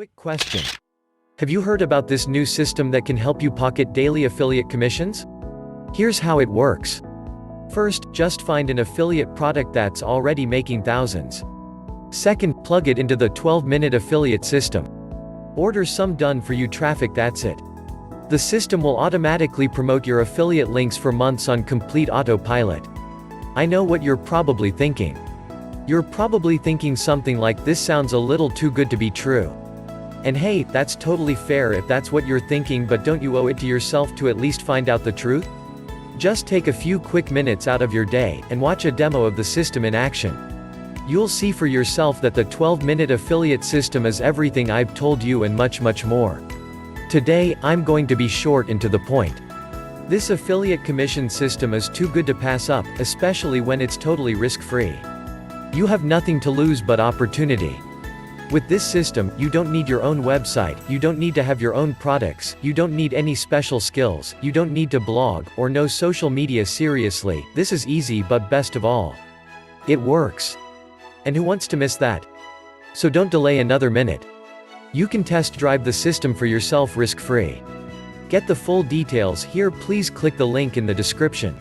Quick question. Have you heard about this new system that can help you pocket daily affiliate commissions? Here's how it works. First, just find an affiliate product that's already making thousands. Second, plug it into the 12-minute affiliate system. Order some done-for-you traffic, that's it. The system will automatically promote your affiliate links for months on complete autopilot. I know what you're probably thinking. You're probably thinking something like, this sounds a little too good to be true. And hey, that's totally fair if that's what you're thinking, but don't you owe it to yourself to at least find out the truth? Just take a few quick minutes out of your day, and watch a demo of the system in action. You'll see for yourself that the 12-minute affiliate system is everything I've told you and much, much more. Today, I'm going to be short and to the point. This affiliate commission system is too good to pass up, especially when it's totally risk-free. You have nothing to lose but opportunity. With this system, you don't need your own website, you don't need to have your own products, you don't need any special skills, you don't need to blog, or know social media seriously. This is easy, but best of all, it works. And who wants to miss that? So don't delay another minute. You can test drive the system for yourself risk-free. Get the full details here. Please click the link in the description.